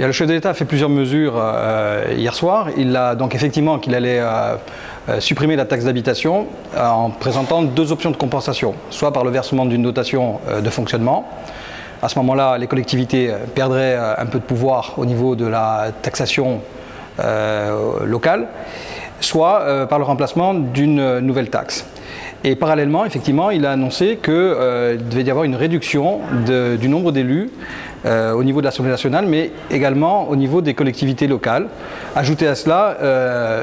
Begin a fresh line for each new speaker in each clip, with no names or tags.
Le chef de l'État a fait plusieurs mesures hier soir. Il a donc effectivement qu'il allait supprimer la taxe d'habitation en présentant deux options de compensation, soit par le versement d'une dotation de fonctionnement. À ce moment-là, les collectivités perdraient un peu de pouvoir au niveau de la taxation locale, soit par le remplacement d'une nouvelle taxe. Et parallèlement, effectivement, il a annoncé qu'il devait y avoir une réduction du nombre d'élus au niveau de l'Assemblée nationale, mais également au niveau des collectivités locales. Ajouter à cela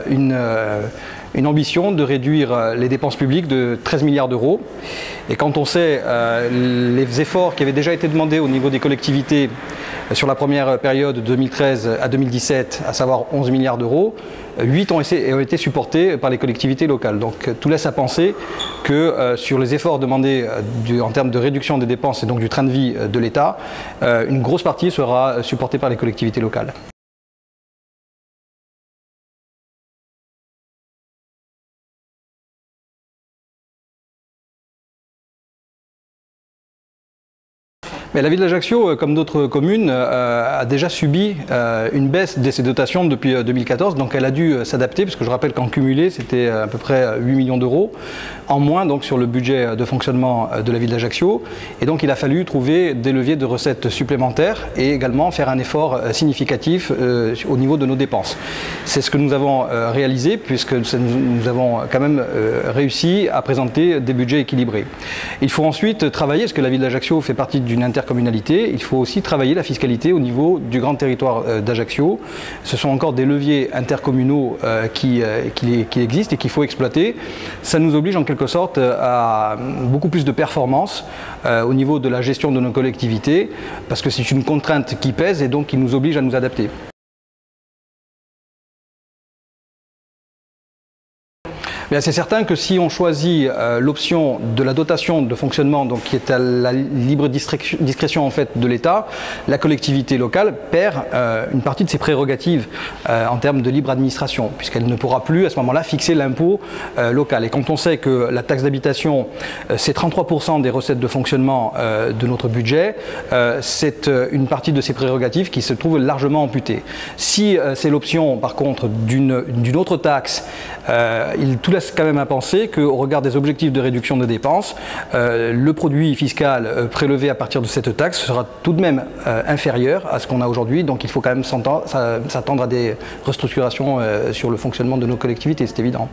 une ambition de réduire les dépenses publiques de 13 milliards d'euros. Et quand on sait les efforts qui avaient déjà été demandés au niveau des collectivités sur la première période 2013 à 2017, à savoir 11 milliards d'euros, 8 ont été supportés par les collectivités locales. Donc tout laisse à penser que sur les efforts demandés en termes de réduction des dépenses et donc du train de vie de l'État, une grosse partie sera supportée par les collectivités locales. Mais la ville d'Ajaccio, comme d'autres communes, a déjà subi une baisse de ses dotations depuis 2014, donc elle a dû s'adapter, parce que je rappelle qu'en cumulé, c'était à peu près 8 millions d'euros en moins donc, sur le budget de fonctionnement de la ville d'Ajaccio. Et donc il a fallu trouver des leviers de recettes supplémentaires et également faire un effort significatif au niveau de nos dépenses. C'est ce que nous avons réalisé, puisque nous avons quand même réussi à présenter des budgets équilibrés. Il faut ensuite travailler, parce que la ville d'Ajaccio fait partie d'une intercommunalité, il faut aussi travailler la fiscalité au niveau du grand territoire d'Ajaccio. Ce sont encore des leviers intercommunaux qui existent et qu'il faut exploiter. Ça nous oblige en quelque sorte à beaucoup plus de performance au niveau de la gestion de nos collectivités, parce que c'est une contrainte qui pèse et donc qui nous oblige à nous adapter. C'est certain que si on choisit l'option de la dotation de fonctionnement, donc qui est à la libre discrétion en fait de l'État, la collectivité locale perd une partie de ses prérogatives en termes de libre administration, puisqu'elle ne pourra plus à ce moment-là fixer l'impôt local. Et quand on sait que la taxe d'habitation, c'est 33% des recettes de fonctionnement de notre budget, c'est une partie de ses prérogatives qui se trouve largement amputée. Si c'est l'option par contre d'une autre taxe, tout laisse quand même à penser qu'au regard des objectifs de réduction de dépenses, le produit fiscal prélevé à partir de cette taxe sera tout de même inférieur à ce qu'on a aujourd'hui. Donc il faut quand même s'attendre à des restructurations sur le fonctionnement de nos collectivités, c'est évident.